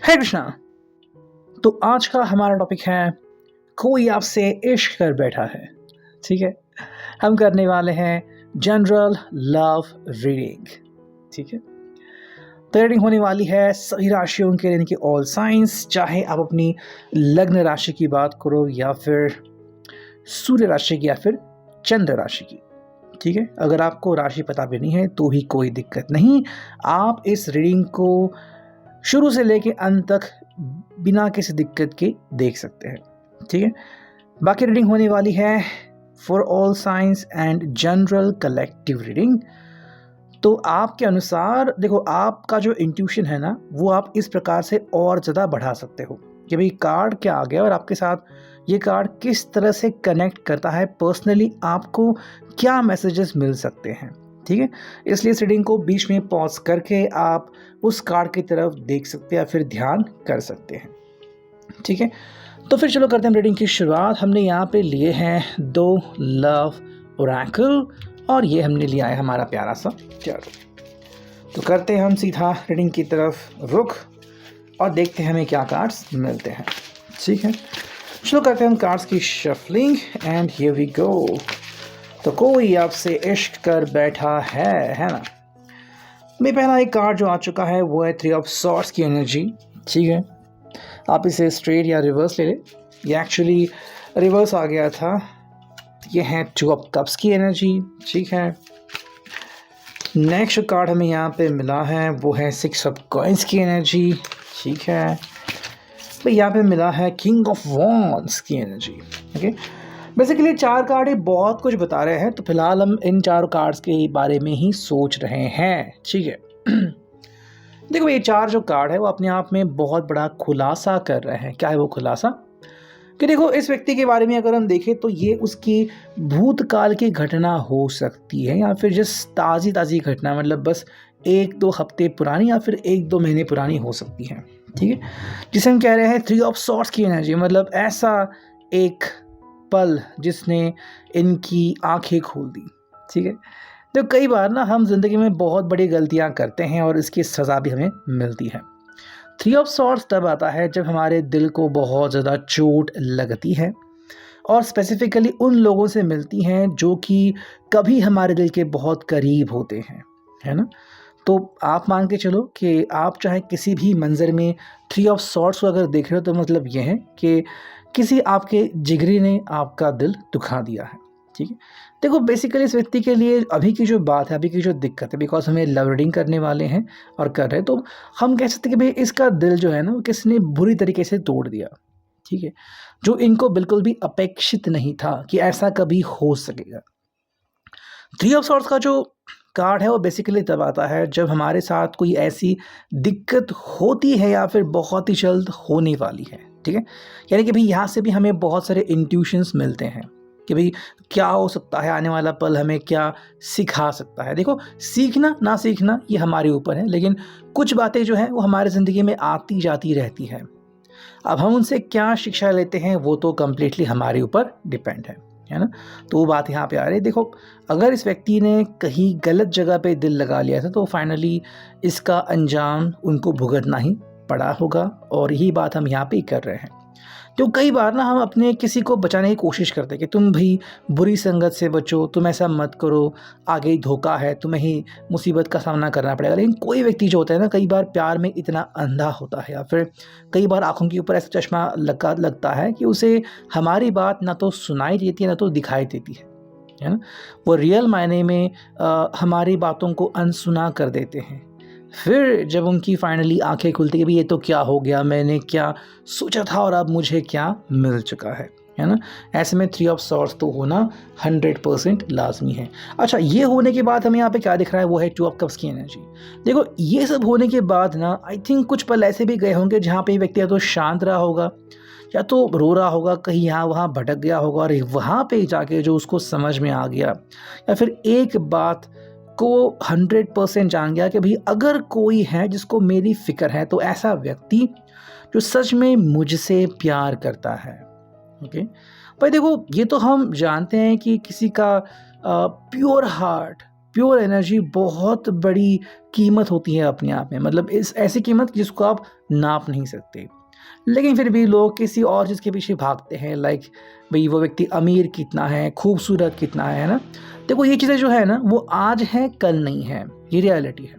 है कृष्णा। तो आज का हमारा टॉपिक है कोई आपसे इश्क कर बैठा है। ठीक है, हम करने वाले हैं जनरल लव रीडिंग। ठीक है, तो रीडिंग होने वाली है सभी राशियों के, यानी कि ऑल साइंस, चाहे आप अपनी लग्न राशि की बात करो या फिर सूर्य राशि की या फिर चंद्र राशि की। ठीक है, अगर आपको राशि पता भी नहीं है तो भी कोई दिक्कत नहीं, आप इस रीडिंग को शुरू से लेके अंत तक बिना किसी दिक्कत के देख सकते हैं। ठीक है, बाकी रीडिंग होने वाली है for all science and general collective reading. तो आपके अनुसार देखो, आपका जो इंट्यूशन है ना, वो आप इस प्रकार से और ज़्यादा बढ़ा सकते हो कि भाई कार्ड क्या आ गया और आपके साथ ये कार्ड किस तरह से कनेक्ट करता है, पर्सनली आपको क्या मैसेजेस मिल सकते हैं। ठीक है, इसलिए इस रीडिंग को बीच में पॉज करके आप उस कार्ड की तरफ देख सकते हैं या फिर ध्यान कर सकते हैं। ठीक है, तो फिर चलो करते हैं रीडिंग की शुरुआत। हमने यहाँ पे लिए हैं 2 लव ओरेकल और ये हमने लिया है हमारा प्यारा सा टैरो। तो करते हैं हम सीधा रीडिंग की तरफ रुख और देखते हैं हमें क्या कार्ड्स मिलते हैं। ठीक है, चलो करते हैं हम कार्ड्स की shuffling and here we go. तो कोई आपसे इश्क कर बैठा है ना। मेरा पहला एक कार्ड जो आ चुका है वो है 3 ऑफ सॉर्ड्स की एनर्जी। ठीक है, आप इसे स्ट्रेट या रिवर्स ले लें, ये एक्चुअली रिवर्स आ गया था। ये है 2 ऑफ कप्स की एनर्जी। ठीक है, नेक्स्ट कार्ड हमें यहाँ पे मिला है वो है 6 ऑफ कॉइंस की एनर्जी। ठीक है, तो यहाँ पे मिला है किंग ऑफ वॉन्ड्स की एनर्जी। ओके, बेसिकली 4 कार्ड ही बहुत कुछ बता रहे हैं, तो फिलहाल हम इन 4 कार्ड्स के बारे में ही सोच रहे हैं। ठीक है, देखो ये 4 जो कार्ड है वो अपने आप में बहुत बड़ा खुलासा कर रहे हैं। क्या है वो खुलासा? कि देखो इस व्यक्ति के बारे में अगर हम देखें तो ये उसकी भूतकाल की घटना हो सकती है या फिर जिस ताज़ी घटना, मतलब बस 1-2 हफ्ते पुरानी या फिर 1-2 महीने पुरानी हो सकती है। ठीक है, जिसे हम कह रहे हैं 3 ऑफ सॉर्ड्स की एनर्जी, मतलब ऐसा एक पल जिसने इनकी आंखें खोल दी। ठीक है, तो कई बार ना हम जिंदगी में बहुत बड़ी गलतियां करते हैं और इसकी सज़ा भी हमें मिलती है। 3 ऑफ सॉर्ड्स तब आता है जब हमारे दिल को बहुत ज़्यादा चोट लगती है और स्पेसिफिकली उन लोगों से मिलती हैं जो कि कभी हमारे दिल के बहुत करीब होते हैं, है ना। तो आप मान के चलो कि आप चाहे किसी भी मंजर में 3 ऑफ सॉर्ड्स को अगर देख रहे हो तो मतलब यह है कि किसी आपके जिगरी ने आपका दिल दुखा दिया है। ठीक है, देखो बेसिकली इस व्यक्ति के लिए अभी की जो बात है, अभी की जो दिक्कत है, बिकॉज हमें लव रीडिंग करने वाले हैं और कर रहे हैं, तो हम कह सकते हैं कि भाई इसका दिल जो है ना वो किसी ने बुरी तरीके से तोड़ दिया। ठीक है, जो इनको बिल्कुल भी अपेक्षित नहीं था कि ऐसा कभी हो सकेगा। 3 ऑफ सॉर्ड्स का जो कार्ड है वो बेसिकली तब आता है जब हमारे साथ कोई ऐसी दिक्कत होती है या फिर बहुत ही जल्द होने वाली है। ठीक है, यानी कि भाई यहाँ से भी हमें बहुत सारे इंट्यूशंस मिलते हैं कि भाई क्या हो सकता है, आने वाला पल हमें क्या सिखा सकता है। देखो सीखना ना सीखना ये हमारे ऊपर है, लेकिन कुछ बातें जो हैं वो हमारी ज़िंदगी में आती जाती रहती है। अब हम उनसे क्या शिक्षा लेते हैं वो तो कम्प्लीटली हमारे ऊपर डिपेंड है ना। तो वो बात यहाँ पे आ रही है। देखो अगर इस व्यक्ति ने कहीं गलत जगह पे दिल लगा लिया था तो फाइनली इसका अंजाम उनको भुगतना ही पड़ा होगा, और यही बात हम यहाँ पे कर रहे हैं। तो कई बार ना हम अपने किसी को बचाने की कोशिश करते हैं कि तुम भी बुरी संगत से बचो, तुम ऐसा मत करो, आगे धोखा है, तुम्हें ही मुसीबत का सामना करना पड़ेगा। लेकिन कोई व्यक्ति जो होता है ना, कई बार प्यार में इतना अंधा होता है या फिर कई बार आंखों के ऊपर ऐसा चश्मा लगता है कि उसे हमारी बात ना तो सुनाई देती है ना तो दिखाई देती है ना। वो रियल मायने में हमारी बातों को अनसुना कर देते हैं। फिर जब उनकी फाइनली आंखें खुलती कि भाई ये तो क्या हो गया, मैंने क्या सोचा था और अब मुझे क्या मिल चुका है ना। ऐसे में 3 ऑफ सॉर्ड्स तो होना 100% लाजमी है। अच्छा, ये होने के बाद हमें यहाँ पे क्या दिख रहा है वो है 2 ऑफ कप्स की एनर्जी। देखो ये सब होने के बाद ना आई थिंक कुछ पल ऐसे भी गए होंगे जहाँ पे व्यक्ति या तो शांत रहा होगा या तो रो रहा होगा, कहीं यहाँ वहाँ भटक गया होगा और वहाँ पे जाके जो उसको समझ में आ गया या फिर एक बात को 100% जान गया कि भाई अगर कोई है जिसको मेरी फिक्र है तो ऐसा व्यक्ति जो सच में मुझसे प्यार करता है। ओके भाई, देखो ये तो हम जानते हैं कि किसी का प्योर हार्ट प्योर एनर्जी बहुत बड़ी कीमत होती है अपने आप में, मतलब इस ऐसी कीमत जिसको आप नाप नहीं सकते। लेकिन फिर भी लोग किसी और चीज़ के पीछे भागते हैं, लाइक भाई वो व्यक्ति अमीर कितना है, खूबसूरत कितना है ना। देखो ये चीज़ें जो है ना वो आज है कल नहीं है, ये रियलिटी है।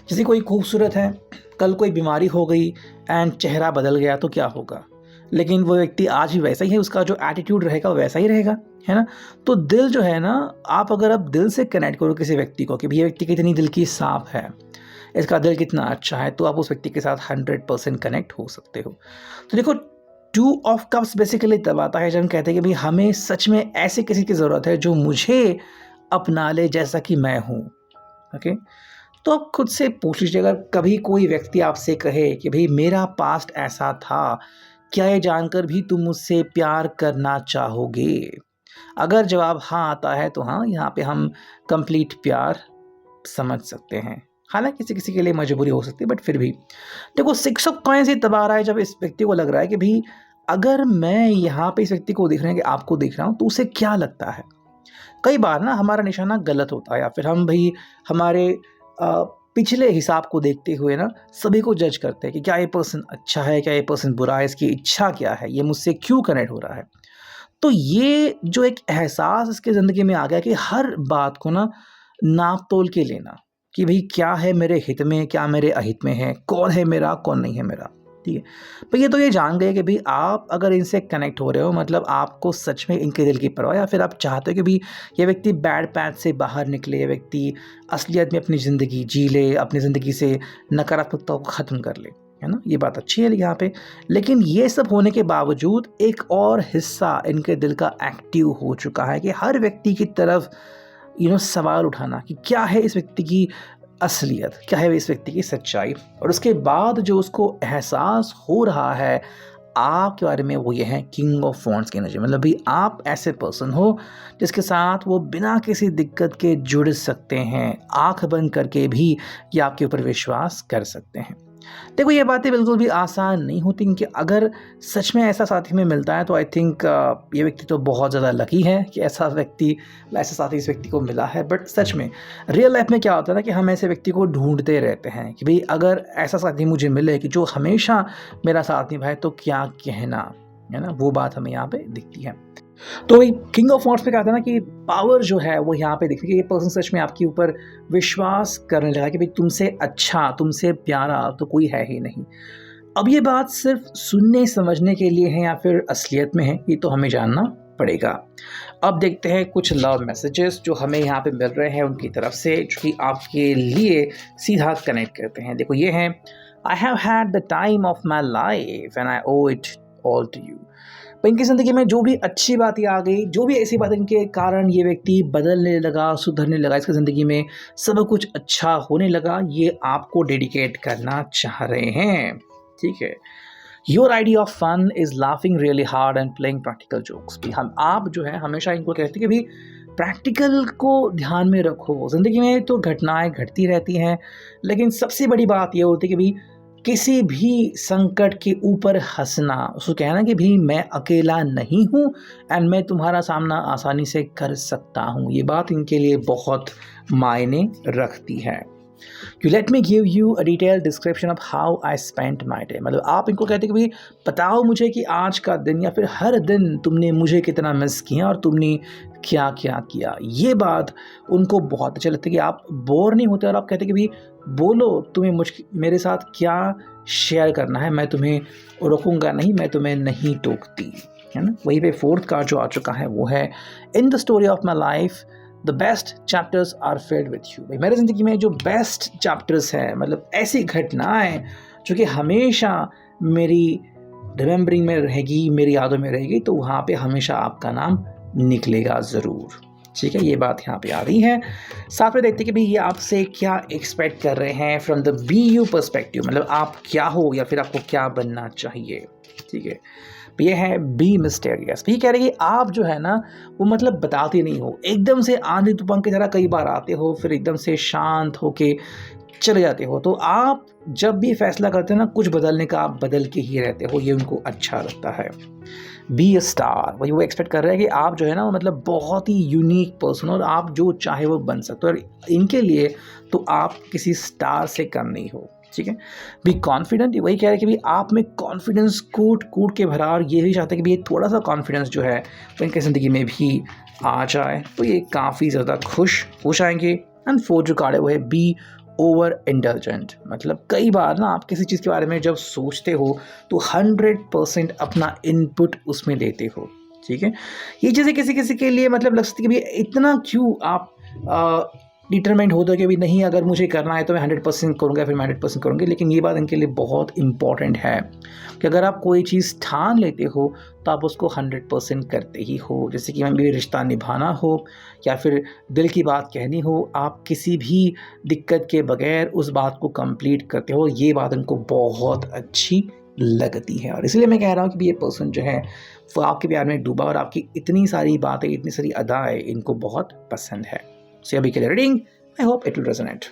जैसे कोई खूबसूरत है, कल कोई बीमारी हो गई एंड चेहरा बदल गया तो क्या होगा, लेकिन वो व्यक्ति आज भी वैसा ही है, उसका जो एटीट्यूड रहेगा वैसा ही रहेगा, है ना। तो दिल जो है ना, आप अगर आप दिल से कनेक्ट करो किसी व्यक्ति को कि भैया व्यक्ति कितनी दिल की साफ है, इसका दिल कितना अच्छा है, तो आप उस व्यक्ति के साथ 100% कनेक्ट हो सकते हो। तो देखो 2 ऑफ कप्स बेसिकली तब आता है जब हम कहते हैं कि भाई हमें सच में ऐसे किसी की ज़रूरत है जो मुझे अपना ले जैसा कि मैं हूँ। ओके, तो आप खुद से पूछ लीजिए, अगर कभी कोई व्यक्ति आपसे कहे कि भाई मेरा पास्ट ऐसा था, क्या ये जानकर भी तुम मुझसे प्यार करना चाहोगे? अगर जवाब हाँ आता है तो हाँ, यहाँ पे हम कंप्लीट प्यार समझ सकते हैं। हालांकि किसी किसी के लिए मजबूरी हो सकती है, बट फिर भी देखो 6 ऑफ कॉइंस ही तब आ रहा है जब इस व्यक्ति को लग रहा है कि भाई अगर मैं यहाँ पे इस व्यक्ति को देख रहे हैं कि आपको देख रहा हूँ तो उसे क्या लगता है। कई बार ना हमारा निशाना गलत होता है, या फिर हम भाई हमारे पिछले हिसाब को देखते हुए ना सभी को जज करते हैं कि क्या ये पर्सन अच्छा है, क्या ये पर्सन बुरा है, इसकी इच्छा क्या है, ये मुझसे क्यों कनेक्ट हो रहा है। तो ये जो एक एहसास इसके ज़िंदगी में आ गया कि हर बात को ना नाप तोल के लेना कि भाई क्या है मेरे हित में, क्या मेरे अहित में है, कौन है मेरा, कौन नहीं है मेरा। ठीक है, पर ये तो ये जान गए कि भाई आप अगर इनसे कनेक्ट हो रहे हो मतलब आपको सच में इनके दिल की परवाह, या फिर आप चाहते हो कि भाई ये व्यक्ति बैड पैथ से बाहर निकले, ये व्यक्ति असलियत में अपनी ज़िंदगी जी ले, अपनी ज़िंदगी से नकारात्मकता को ख़त्म कर ले, है ना। ये बात अच्छी है यहाँ पे। लेकिन ये सब होने के बावजूद एक और हिस्सा इनके दिल का एक्टिव हो चुका है कि हर व्यक्ति की तरफ सवाल उठाना कि क्या है इस व्यक्ति की असलियत, क्या है इस व्यक्ति की सच्चाई। और उसके बाद जो उसको एहसास हो रहा है आपके बारे में, वो ये है किंग ऑफ वॉन्ड्स की एनर्जी। मतलब भी आप ऐसे पर्सन हो जिसके साथ वो बिना किसी दिक्कत के जुड़ सकते हैं, आंख बंद करके भी ये आपके ऊपर विश्वास कर सकते हैं। देखो ये बातें बिल्कुल भी आसान नहीं होती, क्योंकि अगर सच में ऐसा साथी में मिलता है तो आई थिंक ये व्यक्ति तो बहुत ज़्यादा लकी है कि ऐसा साथी इस व्यक्ति को मिला है। बट सच में रियल लाइफ में क्या होता है ना कि हम ऐसे व्यक्ति को ढूंढते रहते हैं कि भाई अगर ऐसा साथी मुझे मिले कि जो हमेशा मेरा साथ निभाए तो क्या कहना, है ना। वो बात हमें यहाँ पे दिखती है। तो वही किंग ऑफ वॉन्ड्स पे कहा था ना कि पावर जो है वो यहाँ पे दिखती है कि ये पर्सन सच में आपके ऊपर विश्वास करने लगा कि भाई तुमसे अच्छा, तुमसे प्यारा तो कोई है ही नहीं। अब ये बात सिर्फ सुनने समझने के लिए है या फिर असलियत में है, ये तो हमें जानना पड़ेगा। अब देखते हैं कुछ लव मैसेजेस जो हमें यहाँ पे मिल रहे हैं उनकी तरफ से, जो कि आपके लिए सीधा कनेक्ट करते हैं। देखो ये है, I have had the time of my life and I owe it all to you. इनकी ज़िंदगी में जो भी अच्छी बातें आ गई, जो भी ऐसी बातें इनके कारण ये व्यक्ति बदलने लगा, सुधरने लगा, इसकी ज़िंदगी में सब कुछ अच्छा होने लगा, ये आपको डेडिकेट करना चाह रहे हैं। ठीक है, your idea of fun is laughing really hard and playing practical jokes. भी हम आप जो है हमेशा इनको कहते हैं कि भाई प्रैक्टिकल को ध्यान में रखो। ज़िंदगी में तो घटनाएं घटती रहती हैं, लेकिन सबसे बड़ी बात ये होती है कि भाई किसी भी संकट के ऊपर हंसना, उसको कहना कि भाई मैं अकेला नहीं हूँ एंड मैं तुम्हारा सामना आसानी से कर सकता हूँ। ये बात इनके लिए बहुत मायने रखती है। You let me give you a detailed description of how I spent my day। मतलब आप इनको कहते हैं कि भाई बताओ मुझे कि आज का दिन या फिर हर दिन तुमने मुझे कितना मिस किया और तुमने क्या क्या किया। ये बात उनको बहुत अच्छा लगता है कि आप बोर नहीं होते और आप कहते हैं कि भाई बोलो तुम्हें मेरे साथ क्या शेयर करना है, मैं तुम्हें रोकूंगा नहीं, मैं तुम्हें नहीं टोकती, है ना। वहीं पे 4th कार्ड जो आ चुका है वो है, in the story of my life the best chapters are filled with you. भाई मेरी ज़िंदगी में जो बेस्ट चैप्टर्स हैं, मतलब ऐसी घटनाएं जो कि हमेशा मेरी रिमेम्बरिंग में रहेगी, मेरी यादों में रहेगी, तो वहाँ पे हमेशा आपका नाम निकलेगा ज़रूर। ठीक है, ये बात यहाँ पे आ रही है। साथ में देखते हैं कि भाई ये आपसे क्या एक्सपेक्ट कर रहे हैं from the B U perspective, मतलब आप क्या हो या फिर आपको क्या बनना चाहिए। ठीक है, ये है बी मिस्टेरियस। ये कह रहे हैं कि आप जो है ना वो मतलब बताते नहीं हो, एकदम से आंधी तूफान की तरह कई बार आते हो, फिर एकदम से शांत होके चले जाते हो। तो आप जब भी फैसला करते हो ना कुछ बदलने का, आप बदल के ही रहते हो, ये उनको अच्छा लगता है। बी अ स्टार, वही वो एक्सपेक्ट कर रहे हैं कि आप जो है ना मतलब बहुत ही यूनिक पर्सन हो और आप जो चाहे वो बन सकते हो, और इनके लिए तो आप किसी स्टार से कम नहीं हो। ठीक है, बी कॉन्फिडेंट, वही कह रहे हैं कि भाई आप में कॉन्फिडेंस कूट कूट के भरा, और ये भी चाहते हैं कि भाई थोड़ा सा कॉन्फिडेंस जो है वो इनकी ज़िंदगी में भी आ जाए, तो ये काफ़ी ज़्यादा खुश आएंगे। एंड फोर्थ जो कार्ड है वो है बी ओवर इंडल्जेंट, मतलब कई बार ना आप किसी चीज़ के बारे में जब सोचते हो तो 100% अपना इनपुट उसमें देते हो। ठीक है, ये चीज़ें किसी किसी के लिए मतलब लग सकती है कि भाई इतना क्यों आप डिटरमाइंड होता है कि भाई नहीं, अगर मुझे करना है तो मैं 100% करूँगा, फिर मैं 100% करूँगी। लेकिन ये बात इनके लिए बहुत इंपॉर्टेंट है कि अगर आप कोई चीज़ ठान लेते हो तो आप उसको 100% करते ही हो। जैसे कि हमें भी रिश्ता निभाना हो या फिर दिल की बात कहनी हो, आप किसी भी दिक्कत के बगैर उस बात को कंप्लीट करते हो। ये बात उनको बहुत अच्छी लगती है, और इसलिए मैं कह रहा हूँ कि ये पर्सन जो है वो आपके प्यार में डूबा, और आपकी इतनी सारी बातें, इतनी सारी अदाएँ इनको बहुत पसंद है। So अभी के लिए reading, I hope it will resonate.